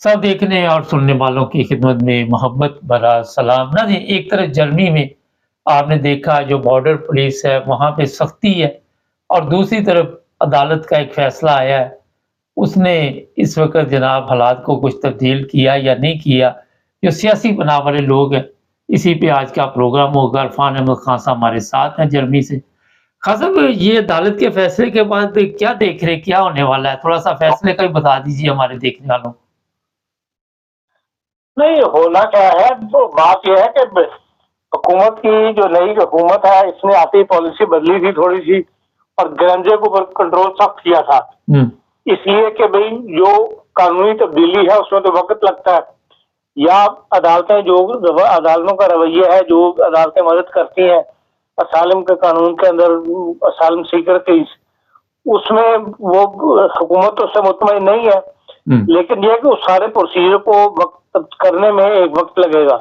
सब देखने और सुनने वालों की खिदमत में मोहब्बत भरा सलाम। ना जी, एक तरफ जर्मनी में आपने देखा जो बॉर्डर पुलिस है वहाँ पे सख्ती है, और दूसरी तरफ अदालत का एक फैसला आया है, उसने इस वक्त जनाब हालात को कुछ तब्दील किया या नहीं किया। जो सियासी बनाव वाले लोग हैं, इसी पे आज का प्रोग्राम होगा। इरफान अहमद खान साहब हमारे साथ हैं जर्मनी से। खान साहब, ये अदालत के फैसले के बाद क्या देख रहे, क्या होने वाला है? थोड़ा सा फैसले का भी बता दीजिए हमारे देखने वालों को। नहीं, होना क्या है, तो बात यह है कि हुकूमत की जो नई हुकूमत है इसने आती ही पॉलिसी बदली थी थोड़ी सी, और गंजे के ऊपर कंट्रोल सख्त किया था। इसलिए कि भाई जो कानूनी तब्दीली है उसमें तो वक्त लगता है, या अदालतें जो अदालतों का रवैया है, जो अदालतें मदद करती हैं असालम के कानून के अंदर, असालम सीकर के, उसमें वो हुकूमत तो उससे मुतमईन नहीं है। लेकिन यह कि उस सारे प्रोसीजर को वक्त करने में एक वक्त लगेगा।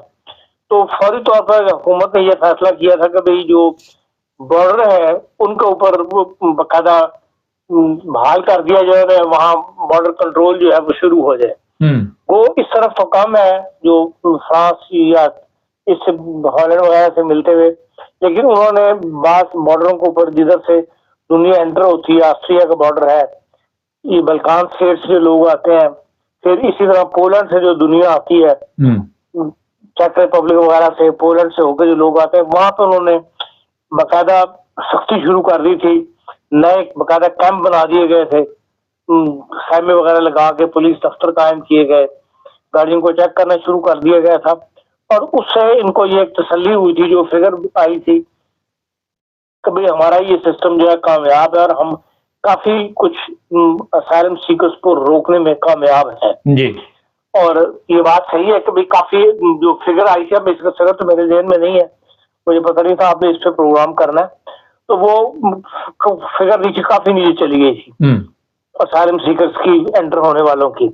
तो फौरी तौर पर हुकूमत ने यह फैसला किया था कि भाई जो बॉर्डर है उनके ऊपर बाकायदा बहाल कर दिया जाए, वहाँ बॉर्डर कंट्रोल जो है वो शुरू हो जाए। वो इस तरफ तो कम है जो फ्रांस या इससे हॉलैंड वगैरह से मिलते हुए, लेकिन उन्होंने बात बॉर्डरों के ऊपर जिधर से दुनिया एंटर होती है, ऑस्ट्रिया का बॉर्डर है, ये बल्कान स्टेट से जो लोग आते हैं, फिर इसी तरह पोलैंड से जो दुनिया आती है, चेक रिपब्लिक वगैरह से, पोलैंड से होकर जो लोग आते हैं, वहां पर उन्होंने बाकायदा सख्ती शुरू कर दी थी। नए बाकायदा कैंप बना दिए गए थे, खैमे वगैरह लगा के पुलिस दफ्तर कायम किए गए, गाड़ियों को चेक करना शुरू कर दिया गया था। और उससे इनको ये एक तसल्ली हुई थी, जो फिगर आई थी कि भाई हमारा ये सिस्टम जो है कामयाब है और हम काफी कुछ असाइलम सीकर्स को रोकने में कामयाब है जी। और ये बात सही है कि भाई काफी जो फिगर आई थी, अब इसका फिगर तो मेरे ज़हन में नहीं है, मुझे पता नहीं था आपने इस पे प्रोग्राम करना है, तो वो फिगर नीचे काफी नीचे चली गई थी असाइलम सीकर्स की, एंटर होने वालों की।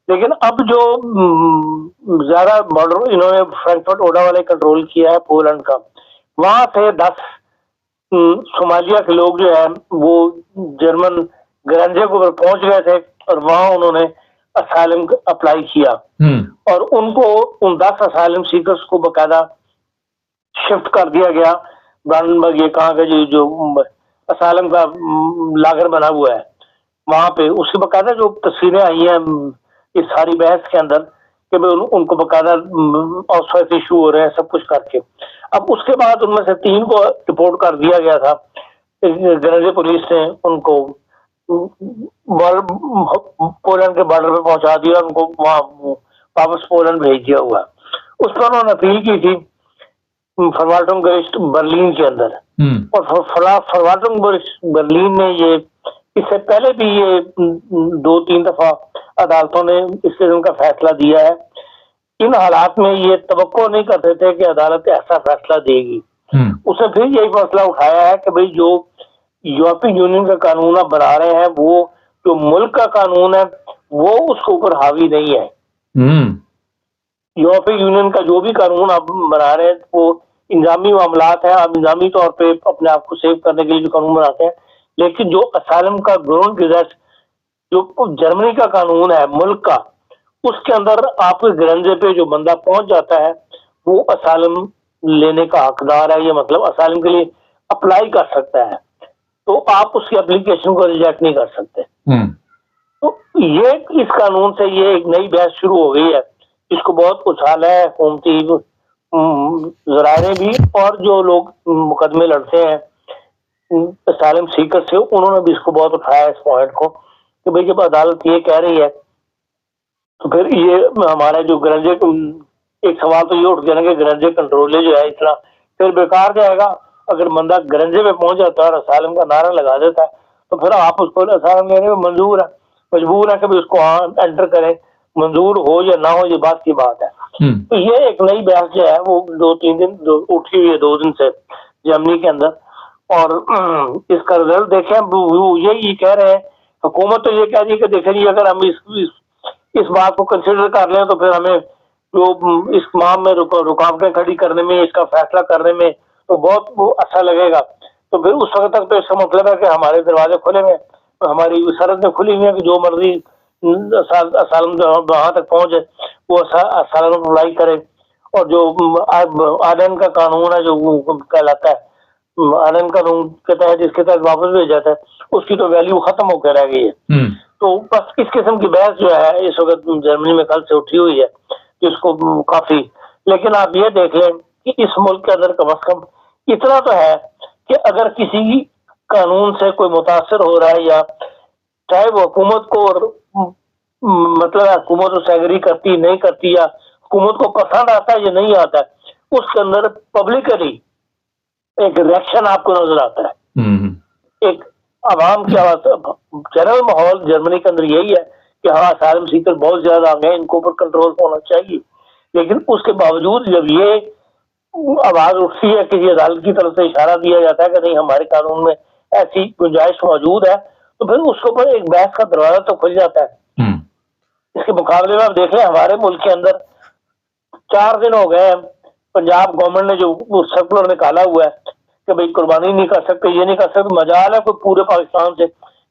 लेकिन अब जो ज्यादा बॉर्डर इन्होंने फ्रैंकफर्ट ओडा वाले कंट्रोल किया है पोलैंड का, वहां से 10 सोमालिया के लोग जो है वो जर्मन गरंजे के ऊपर पहुंच गए थे और वहां उन्होंने असाइलम अप्लाई किया, और उनको उन 10 असाइलम सीकर्स को बकायदा शिफ्ट कर दिया गया ब्रांडनबर्ग, ये कहाँ का जो असाइलम का लागर बना हुआ है वहां पे। उसकी बकायदा जो तस्वीरें आई हैं इस सारी बहस के अंदर कि उनको बकायदा ऑस्ट्रेस इशू हो रहे हैं सब कुछ करके। अब उसके बाद उनमें से 3 को रिपोर्ट कर दिया गया था, गरजे पुलिस ने उनको पोलैंड के बॉर्डर पे पहुंचा दिया, उनको वहां वापस पोलैंड भेज दिया हुआ। उस पर उन्होंने अपील की थी फरवार्टुंग गरिष्ठ बर्लिन के अंदर, और फरवार्टुंग बर्लिन ने ये इससे पहले भी ये 2-3 दफा अदालतों ने इस किस्म का फैसला दिया है। इन हालात में ये तवक्को नहीं करते थे कि अदालत ऐसा फैसला देगी। उसने फिर यही फैसला उठाया है कि भाई जो यूरोपीय यूनियन का कानून आप बना रहे हैं, वो जो मुल्क का कानून है वो उसके ऊपर हावी नहीं है। यूरोपीय यूनियन का जो भी कानून आप बना रहे हैं वो इंजामी मामलात है, आप इंजामी तौर पे अपने आप को सेव करने के लिए जो कानून बनाते हैं, लेकिन जो असाइलम का ग्राउंड जो जर्मनी का कानून है मुल्क का, उसके अंदर आपके गरंजे पे जो बंदा पहुंच जाता है वो असाइलम लेने का हकदार है, ये मतलब असाइलम के लिए अप्लाई कर सकता है, तो आप उसकी एप्लीकेशन को रिजेक्ट नहीं कर सकते। तो ये इस कानून से ये एक नई बहस शुरू हो गई है, इसको बहुत उछाला है हुकूमती जराए भी, और जो लोग मुकदमे लड़ते हैं असाइलम सीकर से उन्होंने भी इसको बहुत उठाया इस पॉइंट को कि भाई जब अदालत ये कह रही है तो फिर ये हमारा जो गरंजे, एक सवाल तो ये उठ गया ना कि गरंजे कंट्रोल जो है इतना फिर बेकार जाएगा। अगर बंदा गरंजे पे पहुंच जाता है और असाइलम का नारा लगा देता है तो फिर आप उसको असाइलम लेने में मजबूर है कि उसको एंटर करें, मंजूर हो या ना हो ये बात की बात है। तो ये एक नई बहस जो है वो 2-3 दिन उठी हुई है, 2 दिन से जर्मनी के अंदर, और इसका रिजल्ट देखें। वो यही कह रहे हैं, हुकूमत तो ये कह रही है कि देखें जी अगर हम इस बात को कंसिडर कर लें तो फिर हमें जो इस माम में रुकावटें खड़ी करने में, इसका फैसला करने में तो बहुत वो अच्छा लगेगा। तो फिर उस वक्त तक तो इसका मतलब है कि हमारे दरवाजे खुले हुए, हमारी सरहदें खुली हुई हैं कि जो मर्जी असलम वहां तक पहुंचे, वो असलम अप्लाई करे। और जो आर्डन का कानून है जो कहलाता है, आर्डन कानून के तहत जिसके तहत वापस भेजा जाता है, उसकी तो वैल्यू खत्म होकर रह गई है। तो बस इस किस्म की बहस जो है इस वक्त जर्मनी में कल से उठी हुई है, जिसको काफी, लेकिन आप ये देख लें कि इस मुल्क के अंदर कम से कम इतना तो है कि अगर किसी कानून से कोई मुतासर हो रहा है, या चाहे वो हुकूमत को मतलब हुकूमत उससे एग्री करती नहीं करती, या हुकूमत को पसंद आता है या नहीं आता है, उसके अंदर पब्लिकली एक रिएक्शन आपको नजर आता है। एक आवाम की आवाज, जनरल माहौल जर्मनी के अंदर यही है कि हाँ असाइलम सीकर बहुत ज्यादा आ गए, इनके ऊपर कंट्रोल होना चाहिए। लेकिन उसके बावजूद जब ये आवाज उठती है, किसी अदालत की तरफ से इशारा दिया जाता है कि नहीं हमारे कानून में ऐसी गुंजाइश मौजूद है, तो फिर उसके ऊपर एक बहस का दरवाजा तो खुल जाता है। इसके मुकाबले में आप देख लें, हमारे मुल्क के अंदर 4 दिन हो गए हैं, पंजाब गवर्नमेंट ने जो सर्कुलर निकाला हुआ है कि भाई कुर्बानी नहीं कर सकते, ये नहीं कर सकते, मजाल है कोई पूरे पाकिस्तान से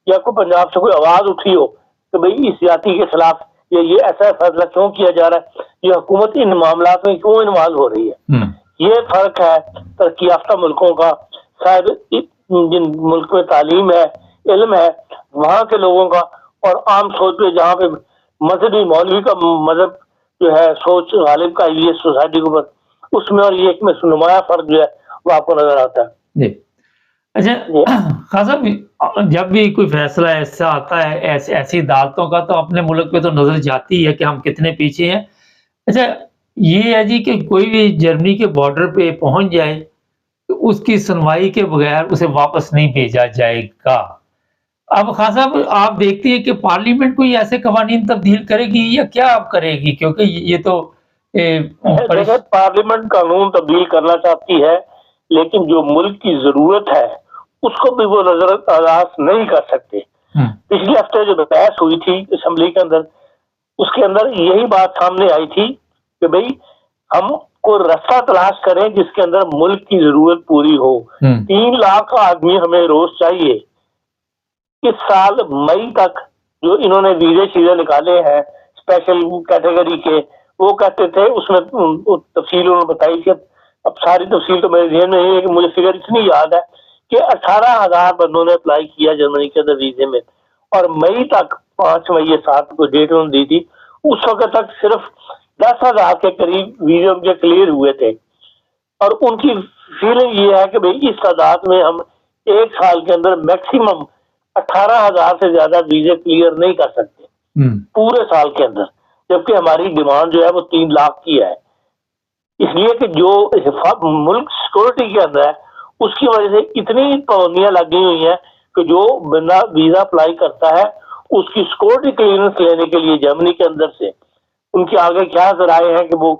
या कोई पंजाब से कोई आवाज उठी हो कि भाई इस जाति के खिलाफ ये ऐसा फैसला क्यों किया जा रहा है, ये हुकूमत इन मामला में क्यों इन्वॉल्व हो रही है। ये फर्क है तरक्की याफ्ता मुल्कों का। शायद जिन मुल्क में तालीम है, इल्म है, वहां के लोगों का, और आम सोच पे जहाँ पे मजहबी मौलवी का मजहब जो है सोच गालिब का ये सोसाइटी के ऊपर, उसमें और ये में नुमाया फर्क जो है वो आपको नजर आता है। जी। अच्छा खान साहब, जब भी कोई फैसला ऐसा आता है ऐसी अदालतों का, तो अपने मुल्क पे तो नजर जाती है कि हम कितने पीछे हैं। अच्छा ये है जी कि कोई भी जर्मनी के बॉर्डर पे पहुंच जाए तो उसकी सुनवाई के बगैर उसे वापस नहीं भेजा जाएगा। अब खान साहब आप देखती हैं कि पार्लियामेंट कोई ऐसे कवानीन तब्दील करेगी या क्या आप करेगी, क्योंकि ये तो पार्लियामेंट कानून तब्दील करना चाहती है, लेकिन जो मुल्क की जरूरत है उसको भी वो नजरअंदाज नहीं कर सकते। पिछले हफ्ते जो बहस हुई थी असेंबली के अंदर, उसके अंदर यही बात सामने आई थी कि भाई हम को रास्ता तलाश करें जिसके अंदर मुल्क की जरूरत पूरी हो। 3 लाख आदमी हमें रोज चाहिए। इस साल मई तक जो इन्होंने वीजे शीजे निकाले हैं स्पेशल कैटेगरी के, वो कहते थे उसमें तफसील उन्होंने बताई कि अब सारी तफसील तो मेरे ध्यान में नहीं है, कि मुझे फिगर इतनी याद है कि 18,000 बंदों ने अप्लाई किया जर्मनी के अंदर वीजे में, और मई तक 5 मई 7 को डेट उन्होंने दी थी, उस वक्त तक सिर्फ 10,000 के करीब वीजे उनके क्लियर हुए थे। और उनकी फीलिंग ये है कि भाई इस तादाद में हम 1 साल के अंदर मैक्सिमम 18,000 से ज्यादा वीजे क्लियर नहीं कर सकते पूरे साल के अंदर, जबकि हमारी डिमांड जो है वो 3 लाख की है। इसलिए कि जो मुल्क सिक्योरिटी के अंदर है उसकी वजह से इतनी पाबंदियां लगी हुई हैं कि जो बंदा वीजा अप्लाई करता है उसकी सिक्योरिटी क्लियरेंस लेने के लिए जर्मनी के अंदर से उनके आगे क्या जराए हैं कि वो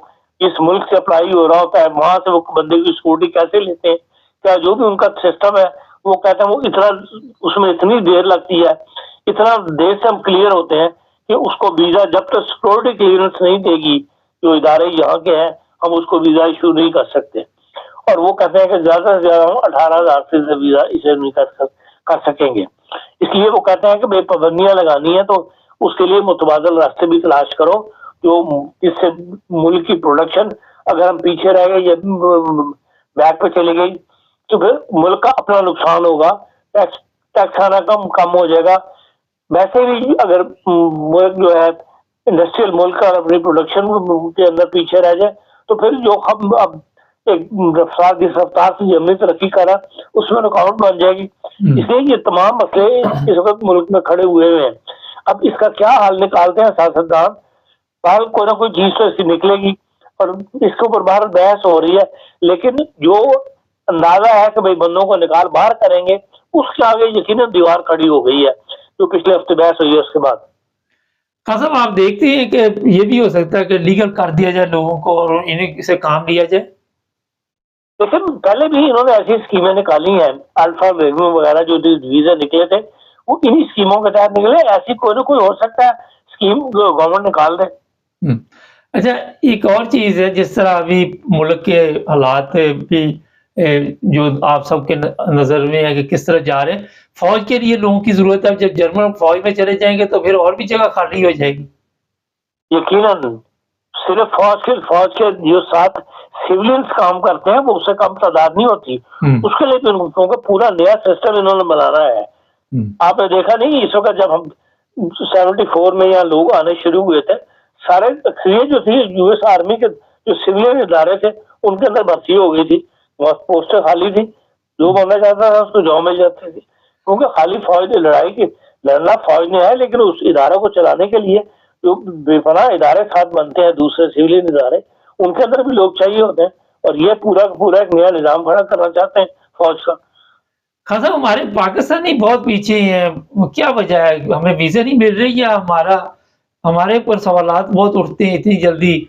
इस मुल्क से अप्लाई हो रहा होता है, वहां से वो बंदे की सिक्योरिटी कैसे लेते हैं, क्या जो भी उनका सिस्टम है वो कहते हैं वो इतना उसमें इतनी देर लगती है, इतना देर से हम क्लियर होते हैं कि उसको वीजा जब तक सिक्योरिटी क्लियरेंस नहीं देगी जो इदारे यहाँ के हैं, हम उसको वीजा इशू नहीं कर सकते। और वो कहते हैं कि ज्यादा से ज्यादा हम 18,000 से वीजा इशू नहीं कर सकेंगे। इसलिए वो कहते हैं कि भाई पाबंदियां लगानी है तो उसके लिए मुतबादल रास्ते भी तलाश करो, जो इससे मुल्क की प्रोडक्शन, अगर हम पीछे रह गए या बैक पे चली गई तो फिर मुल्क का अपना नुकसान होगा, टैक्स आना कम हो जाएगा। वैसे भी अगर मुल्क जो है इंडस्ट्रियल मुल्क का अपनी प्रोडक्शन के अंदर पीछे रह जाए तो फिर जो हम अब एक रफ्तार जिस रफ्तार से जर्मनी तरक्की कर रहा उसमें रुकावट बन जाएगी। इसलिए ये तमाम मसले इस वक्त मुल्क में खड़े हुए हैं। अब इसका क्या हल निकालते हैं सियासतदान, बाहर कोई ना कोई चीज तो इसकी निकलेगी और इसके ऊपर बाहर बहस हो रही है, लेकिन जो अंदाजा है कि भाई बंदों को निकाल बाहर करेंगे उसके आगे यकीनन दीवार खड़ी हो गई है जो पिछले हफ्ते बहस हुई है उसके बाद। कासिम आप देखते हैं कि ये भी हो सकता है कि लीगल कर दिया जाए लोगों को और इन्हें से काम लिया जाए। लेकिन पहले भी इन्होंने ऐसी स्कीमें निकाली हैं, अल्फा वेगू वगैरह जो वीजा निकले थे वो इन्हीं स्कीमों के तहत निकले। ऐसी कोई ना कोई हो सकता है स्कीम जो गवर्नमेंट निकाल दे। अच्छा एक और चीज है, जिस तरह अभी मुल्क के हालात भी جو آپ سب کے نظر میں ہے کہ کس طرح جا رہے ہیں. فوج کے لیے لوگوں کی ضرورت ہے. جب جرمن فوج میں چلے جائیں گے تو پھر اور بھی جگہ خالی ہو جائے گی. یقیناً صرف فوج کے جو ساتھ سیولینز کام کرتے ہیں وہ اس سے کم تعداد نہیں ہوتی. اس کے لیے کیونکہ پورا نیا سسٹم انہوں نے بنانا ہے. آپ نے دیکھا نہیں اس وقت جب ہم 74 میں یہاں لوگ آنے شروع ہوئے تھے, سارے یہ جو تھی یو ایس آرمی کے جو سیولین ادارے تھے ان کے اندر بھرتی ہو گئی تھی, پوسٹیں خالی تھی, جو بننا چاہتا تھا اس کو جاب مل جاتی تھی. کیونکہ خالی فوج نے لڑائی کی لڑنا فوج نے ہے, لیکن اس ادارے کو چلانے کے لیے جو بے پناہ ادارے ساتھ بنتے ہیں دوسرے سیولین ادارے, ان کے اندر بھی لوگ چاہیے ہوتے ہیں, اور یہ پورا ایک نیا نظام کھڑا کرنا چاہتے ہیں فوج کا. خان صاحب ہمارے پاکستانی بہت پیچھے ہیں, کیا وجہ ہے؟ ہمیں ویزے نہیں مل رہی یا ہمارے اوپر سوالات بہت اٹھتے ہیں اتنی جلدی؟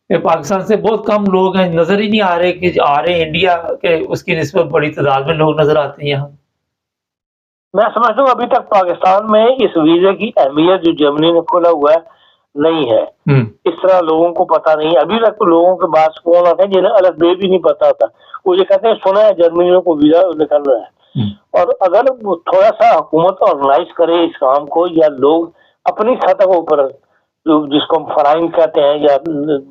پاکستان سے بہت کم لوگ ہیں, نظر ہی نہیں آ رہے کہ آ رہے ہیں انڈیا کے اس کی نسبت بڑی تعداد میں لوگ نظر آتے ہیں یہاں. میں سمجھتا ہوں ابھی تک پاکستان میں اس ویزے کی اہمیت جو جرمنی نے کھولا ہوا ہے نہیں ہے. اس طرح لوگوں کو پتا نہیں. ابھی تک تو لوگوں کے پاس فون آتے ہیں جنہیں الگ بے بھی نہیں پتا ہوتا, وہ یہ کہتے ہیں سنا ہے جرمنیوں کو ویزا نکل رہا ہے. اور اگر تھوڑا سا حکومت آرگنائز کرے اس کام کو, یا لوگ اپنی سطح اوپر جس کو ہم فرائن کہتے ہیں یا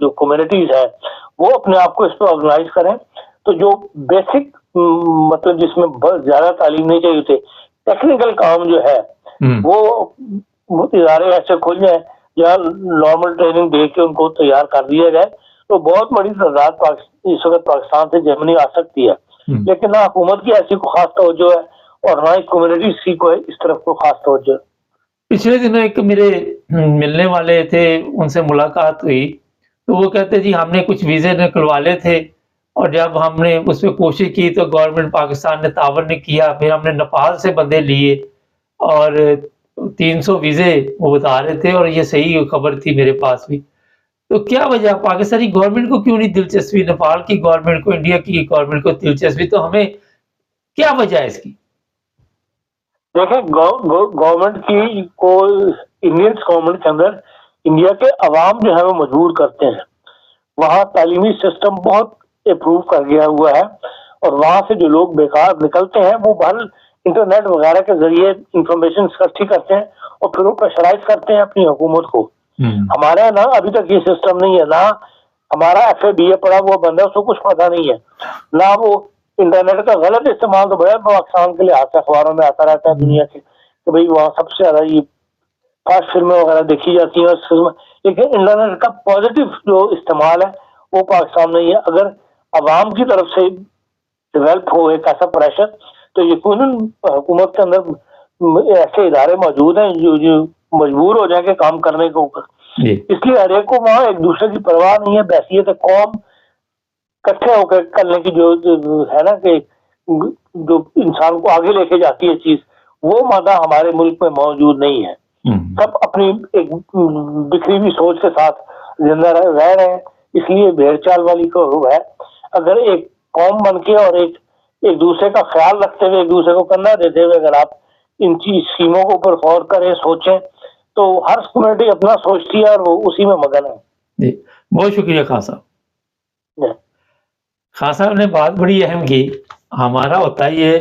جو کمیونٹیز ہیں وہ اپنے آپ کو اس پہ آرگنائز کریں, تو جو بیسک مطلب جس میں بہت زیادہ تعلیم نہیں چاہیے ہوتے ٹیکنیکل کام جو ہے وہ ادارے ایسے کھل جائیں جہاں نارمل ٹریننگ دے کے ان کو تیار کر دیا جائے, تو بہت بڑی تعداد اس وقت پاکستان سے جرمنی آ سکتی ہے. لیکن نہ حکومت کی ایسی کو خاص توجہ ہے اور نہ ہی کمیونٹیز کی کو اس طرف کو خاص توجہ ہے. پچھلے دنوں ایک میرے ملنے والے تھے, ان سے ملاقات ہوئی تو وہ کہتے جی ہم نے کچھ ویزے نکلوا لے تھے, اور جب ہم نے اس پہ کوشش کی تو گورنمنٹ پاکستان نے تعاون نہیں کیا. پھر ہم نے نیپال سے بندے لیے اور 300 ویزے وہ بتا رہے تھے, اور یہ صحیح خبر تھی میرے پاس بھی. تو کیا وجہ, پاکستانی گورنمنٹ کو کیوں نہیں دلچسپی, نیپال کی گورنمنٹ کو, انڈیا کی گورنمنٹ کو دلچسپی, تو ہمیں کیا وجہ ہے اس کی؟ دیکھیں گورنمنٹ کی کو انڈین گورنمنٹ کے اندر انڈیا کے عوام جو ہے وہ مجبور کرتے ہیں. وہاں تعلیمی سسٹم بہت امپروو کر گیا ہوا ہے, اور وہاں سے جو لوگ بیکار نکلتے ہیں وہ بہر انٹرنیٹ وغیرہ کے ذریعے انفارمیشن اکٹھی کرتے ہیں اور پھر وہ پریشرائز کرتے ہیں اپنی حکومت کو. ہمارے یہاں نا ابھی تک یہ سسٹم نہیں ہے. نہ ہمارا FA BA پڑھا ہوا بندہ اس کو کچھ پتا نہیں ہے, نہ وہ انٹرنیٹ کا غلط استعمال تو بڑا پاکستان کے لیے آتا ہے, اخباروں میں آتا رہتا ہے دنیا کے کہ بھئی وہاں سب سے زیادہ یہ فاسٹ فلمیں وغیرہ دیکھی جاتی ہیں لیکن انٹرنیٹ کا پازیٹیو جو استعمال ہے وہ پاکستان میں نہیں ہے. اگر عوام کی طرف سے ڈیولپ ہو ایک ایسا پریشر تو یقیناً حکومت کے اندر ایسے ادارے موجود ہیں جو مجبور ہو جائیں کہ کام کرنے کے اوپر. اس لیے ہر ایک کو وہاں ایک دوسرے کی پرواہ نہیں ہے. بحثیت قوم اکٹھے ہو کر کرنے کی جو ہے نا کہ جو انسان کو آگے لے کے جاتی ہے چیز, وہ مادہ ہمارے ملک میں موجود نہیں ہے. سب اپنی ایک بکھری ہوئی سوچ کے ساتھ زندہ رہ رہے ہیں. اس لیے بھیڑ چال والی کو ہے. اگر ایک قوم بن کے اور ایک دوسرے کا خیال رکھتے ہوئے, ایک دوسرے کو کندھا دیتے ہوئے اگر آپ ان چیز اسکیموں کے اوپر غور کریں, سوچیں, تو ہر کمیونٹی اپنا سوچتی ہے اور وہ اسی میں مگن ہے. جی بہت شکریہ خان صاحب. خان صاحب نے بات بڑی اہم کی. ہمارا ہوتا ہی ہے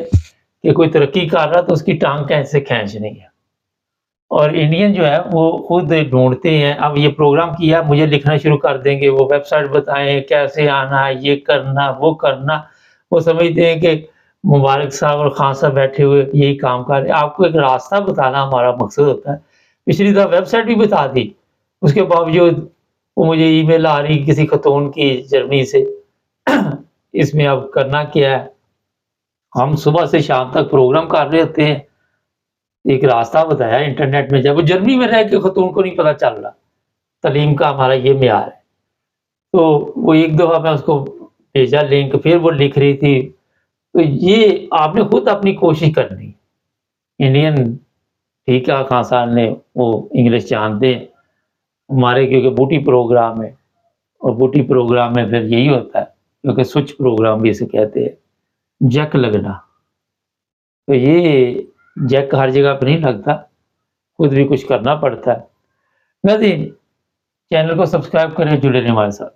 کہ کوئی ترقی کر رہا تو اس کی ٹانگ کیسے کھینچنی ہے, اور انڈین جو ہے وہ خود ڈھونڈتے ہیں. اب یہ پروگرام کیا, مجھے لکھنا شروع کر دیں گے, وہ ویب سائٹ بتائیں کیسے آنا ہے, یہ کرنا وہ کرنا. وہ سمجھتے ہیں کہ مبارک صاحب اور خان صاحب بیٹھے ہوئے یہی کام کر رہے ہیں. آپ کو ایک راستہ بتانا ہمارا مقصد ہوتا ہے. پچھلی دفعہ ویب سائٹ بھی بتا دی, اس کے باوجود وہ مجھے ای میل آ رہی کسی خاتون کی جرمنی سے. اس میں اب کرنا کیا ہے, ہم صبح سے شام تک پروگرام کر رہے ہوتے ہیں, ایک راستہ بتایا انٹرنیٹ میں. جب وہ جرمنی میں رہ کے خاتون کو نہیں پتا چل رہا تعلیم کا ہمارا یہ معیار ہے, تو وہ ایک دفعہ میں اس کو بھیجا لنک, پھر وہ لکھ رہی تھی. تو یہ آپ نے خود اپنی کوشش کرنی. انڈین ٹھیک ہے, خان صاحب نے وہ انگلش جانتے ہیں ہمارے, کیونکہ بوٹی پروگرام ہے, اور بوٹی پروگرام میں پھر یہی ہوتا ہے, کیونکہ سوئچ پروگرام بھی اسے کہتے ہیں, جیک لگنا. تو یہ جیک ہر جگہ پہ نہیں لگتا, خود بھی کچھ کرنا پڑتا ہے. ناظرین چینل کو سبسکرائب کریں, جڑے رہیں ہمارے ساتھ.